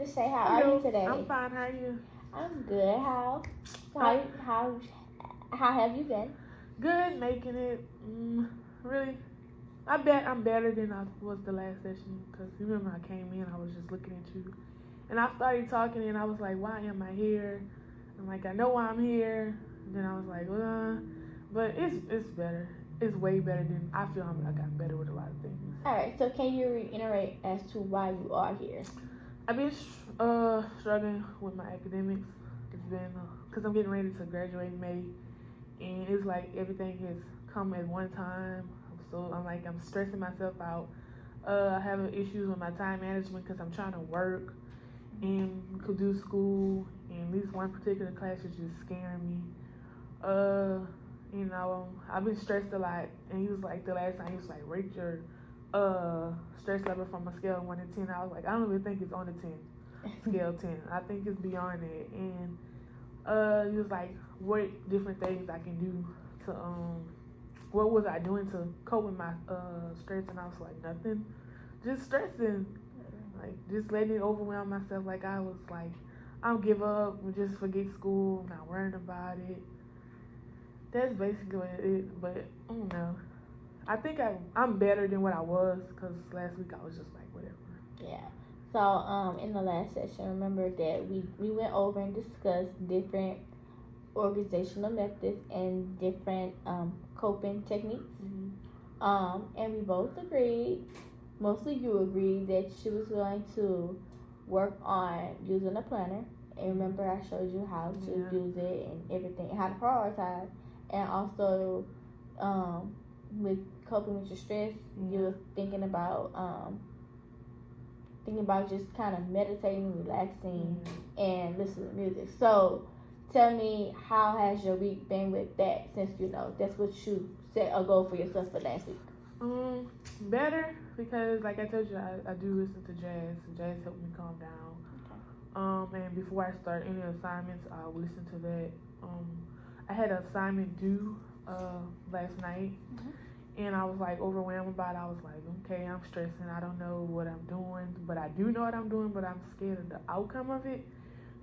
Miss Shay, how are Hello. you today? I'm fine. How are you? I'm good. How have you been? Good, making it. Really, I bet I'm better than I was the last session. Cause you remember I came in, I was just looking at you, and I started talking, and I was like, "Why am I here?" I'm like, "I know why I'm here." And then I was like, but it's better. It's way better than I feel. I got better with a lot of things. All right. So can you reiterate as to why you are here? I've been struggling with my academics. It's been because I'm getting ready to graduate in May, and it's like everything has come at one time. So I'm stressing myself out. Having issues with my time management because I'm trying to work and could do school, and this one particular class is just scaring me. I've been stressed a lot, and he was like the last time he was like rate your stress level from a scale of 1 to 10. I was like, I don't even think it's on a 10 scale 10. I think it's beyond it. And he was like, what different things I can do to what was I doing to cope with my stress? And I was like, nothing, just stressing, like just letting it overwhelm myself. Like I was like, I'll give up and just forget school, not worrying about it. That's basically what it is. But I don't know. I think I'm better than what I was because last week I was just like whatever. Yeah. So in the last session, remember that we went over and discussed different organizational methods and different coping techniques. And we both agreed, mostly you agreed, that she was going to work on using a planner. And remember, I showed you how to use it and everything, how to prioritize, and also with coping with your stress, you were thinking about just kind of meditating, relaxing, and listening to music. So tell me, how has your week been with that, since you know that's what you set a goal for yourself for last week? Better because like I told you, I do listen to jazz, and jazz helped me calm down. And before I start any assignments, I'll listen to that. I had an assignment due last night, and I was like overwhelmed about it. I was like, okay, I'm stressing. I don't know what I'm doing, but I do know what I'm doing, but I'm scared of the outcome of it.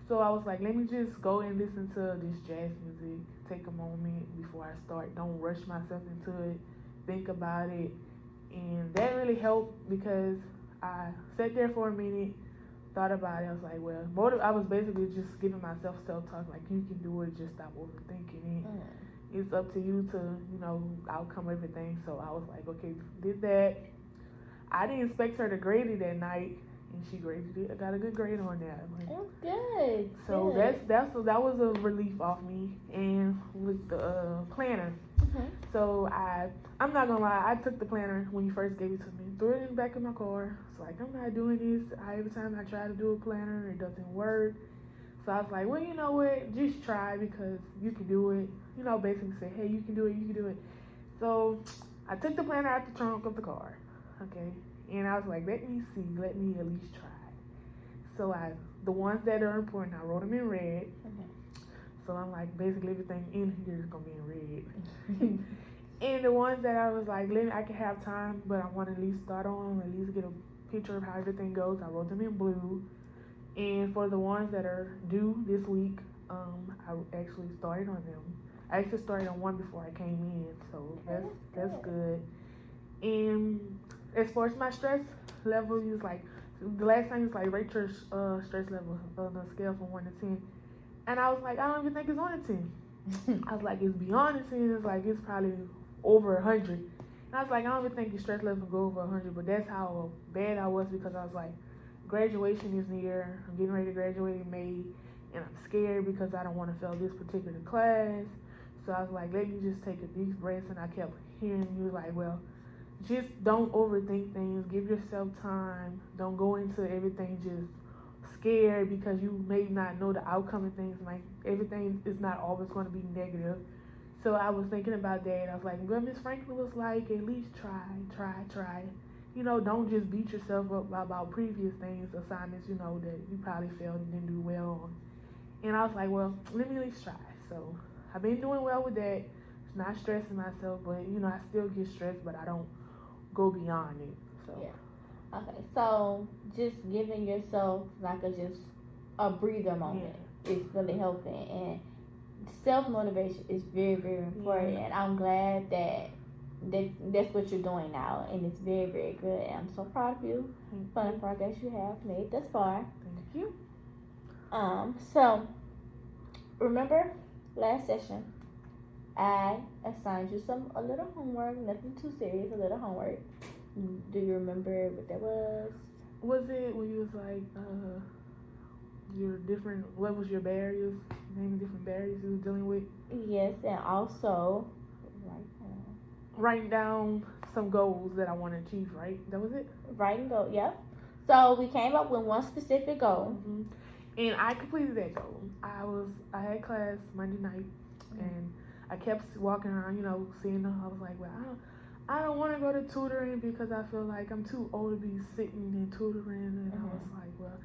So I was like, let me just go and listen to this jazz music, take a moment before I start. Don't rush myself into it. Think about it. And that really helped because I sat there for a minute, thought about it. I was like, well, I was basically just giving myself self-talk, like, you can do it, just stop overthinking it. It's up to you to, outcome everything. So I was like, okay, did that. I didn't expect her to grade it that night, and she graded it. I got a good grade on that. Oh, good. So good. that was a relief off me. And with the planner, so I'm not gonna lie, I took the planner when you first gave it to me, threw it in the back of my car. It's like, I'm not doing this. Every time I try to do a planner, it doesn't work. So I was like, well, you know what? Just try because you can do it. Basically say, hey, you can do it, you can do it. So I took the planner out the trunk of the car, okay? And I was like, let me see, let me at least try. So the ones that are important, I wrote them in red. So I'm like, basically everything in here is gonna be in red. And the ones that I was like, I can have time, but I want to at least start on, at least get a picture of how everything goes. I wrote them in blue. And for the ones that are due this week, I actually started on them. I actually started on one before I came in, so that's good. And as far as my stress level, it was like, the last time you was like, rate your stress level on a scale from 1 to 10. And I was like, I don't even think it's on a 10. I was like, it's beyond a 10. It's like, it's probably over 100. And I was like, I don't even think your stress level will go over 100. But that's how bad I was, because I was like, graduation is near. I'm getting ready to graduate in May. And I'm scared because I don't want to fail this particular class. So I was like, let me just take a deep breath. And I kept hearing you like, well, just don't overthink things. Give yourself time. Don't go into everything just scared because you may not know the outcome of things. Like, everything is not always going to be negative. So I was thinking about that. I was like, well, Miss Franklin was like, at least try. Don't just beat yourself up about previous things, assignments, that you probably failed and didn't do well on. And I was like, well, let me at least try. So I've been doing well with that. It's not stressing myself, but, I still get stressed, but I don't go beyond it. So. Yeah. Okay, so just giving yourself like a breather moment is really helping, and self motivation is very, very important. And I'm glad that's what you're doing now, and it's very, very good. And I'm so proud of you for the progress you have made thus far. Thank you. So remember last session I assigned you a little homework, nothing too serious, a little homework. Do you remember what that was? Was it when you was like, your different, what was your barriers? Name different barriers you was dealing with? Yes, and also writing down some goals that I want to achieve, right? That was it? Writing goal, yep. So we came up with one specific goal. Mm-hmm. And I completed that goal. I had class Monday night, and I kept walking around, seeing them. I was like, well, I don't want to go to tutoring because I feel like I'm too old to be sitting and tutoring. And I was like, well,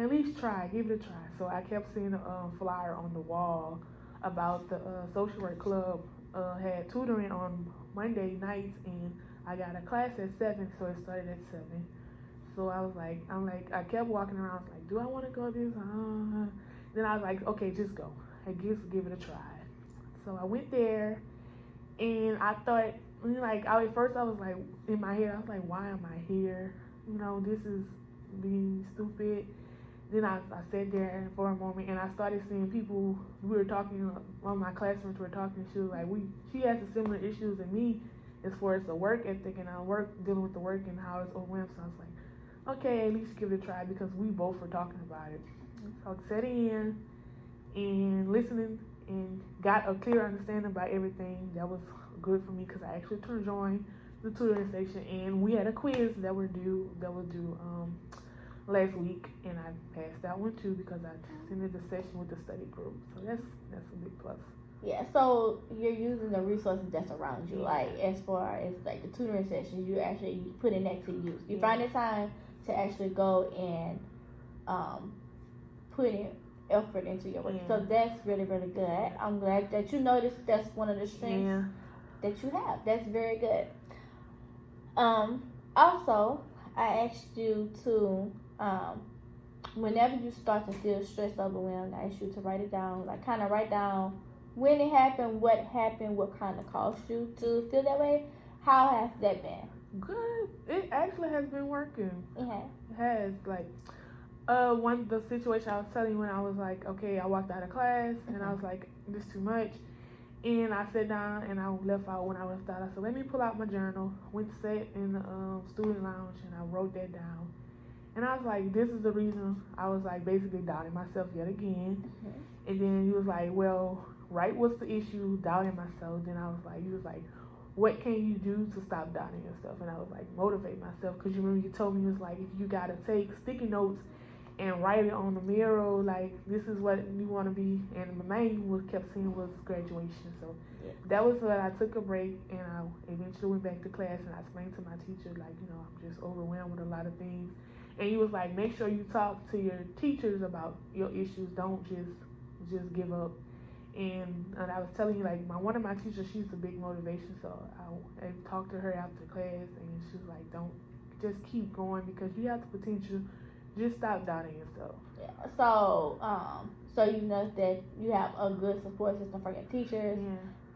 at least try, give it a try. So I kept seeing a flyer on the wall about the social work club had tutoring on Monday nights, and I got a class at 7, so it started at 7. So I kept walking around. I was like, do I want to go this? Then I was like, okay, just go. I guess give it a try. So I went there, and I thought, at first I was like, in my head, I was like, why am I here? This is being stupid. Then I sat there for a moment, and I started seeing people. We were talking, one of my classmates were talking. She was like, she has the similar issues as me as far as the work ethic, and dealing with the work and how it's overwhelmed. So I was like, okay, at least give it a try, because we both were talking about it. So I sat in and listening and got a clear understanding about everything. That was good for me because I actually joined the tutoring station, and we had a quiz that was due last week, and I passed that one too because I attended the session with the study group. So that's a big plus. Yeah, so you're using the resources that's around you, like as far as like the tutoring sessions, you're actually putting that to use. You find the time to actually go and put in effort into your work. So that's really, really good. I'm glad that you noticed that's one of the strengths that you have. That's very good. Also, I asked you to whenever you start to feel stressed, overwhelmed, I asked you to write it down, like kind of write down when it happened, what kind of caused you to feel that way. How has that been? Good. It actually has been working. It has. It has. The situation I was telling you when I was like, okay, I walked out of class and I was like, this is too much. And I sat down and I left out. When I left out, I said, let me pull out my journal. Went to sit in the student lounge and I wrote that down. And I was like, this is the reason. I was like basically doubting myself yet again. And then he was like, well, right, what's the issue? Doubting myself. Then he was like, what can you do to stop doubting yourself? And I was like, motivate myself. Because you remember you told me, it was like, if you got to take sticky notes and write it on the mirror, like, this is what you want to be. And the main one kept saying was graduation. So that was when I took a break, and I eventually went back to class, and I explained to my teacher, like, I'm just overwhelmed with a lot of things. And he was like, make sure you talk to your teachers about your issues. Don't just give up. And I was telling you, like, one of my teachers, she's a big motivation. So I talked to her after class, and she was like, don't, just keep going, because you have the potential. Just stop doubting yourself. Yeah. So, so you know that you have a good support system for your teachers.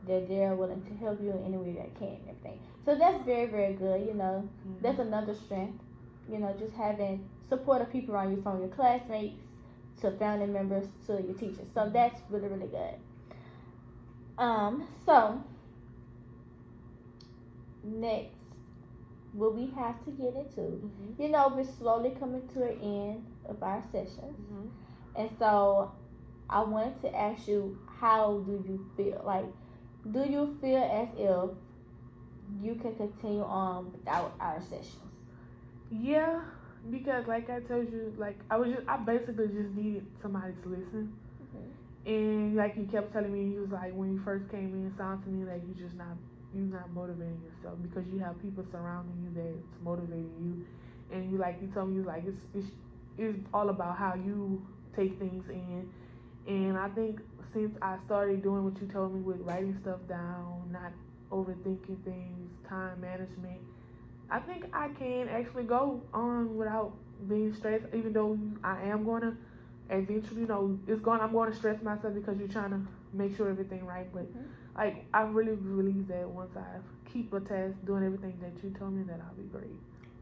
That they're willing to help you in any way they can and everything. So that's very, very good. That's another strength. Just having supportive people around you, from your classmates to family members to your teachers. So that's really, really good. So next, what we have to get into, we're slowly coming to an end of our sessions. And so I wanted to ask you, how do you feel? Like, do you feel as if you can continue on without our sessions? Yeah, because like I told you, like I basically just needed somebody to listen. And like you kept telling me, you was like, when you first came in, it sounded to me like you're not motivating yourself, because you have people surrounding you that's motivating you. And you told me, like, it's all about how you take things in. And I think since I started doing what you told me with writing stuff down, not overthinking things, time management, I think I can actually go on without being stressed, even though I am going to eventually, I'm going to stress myself because you're trying to make sure everything right. But like, I really believe that once I keep a task, doing everything that you told me, that I'll be great.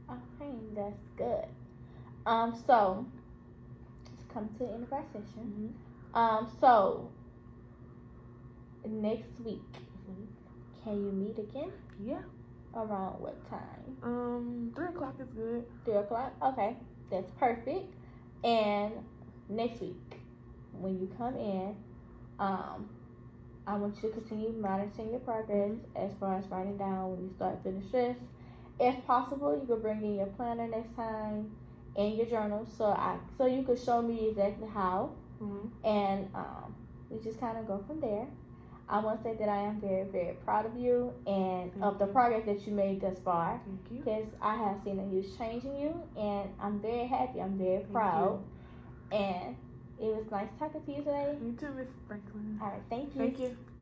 Okay, that's good. So let's come to the end of our session. So next week, can you meet again? Yeah. Around what time? 3:00 is good. 3:00. Okay, that's perfect. And next week, when you come in, I want you to continue monitoring your progress as far as writing down when you start feeling stressed. If possible, you could bring in your planner next time and your journal, so you could show me exactly how, and we just kind of go from there. I want to say that I am very, very proud of you and of the progress that you made thus far. Thank you. Because I have seen a huge change in you, and I'm very happy. I'm very proud. And it was nice talking to you today. You too, Miss Franklin. All right, thank you. Thank you.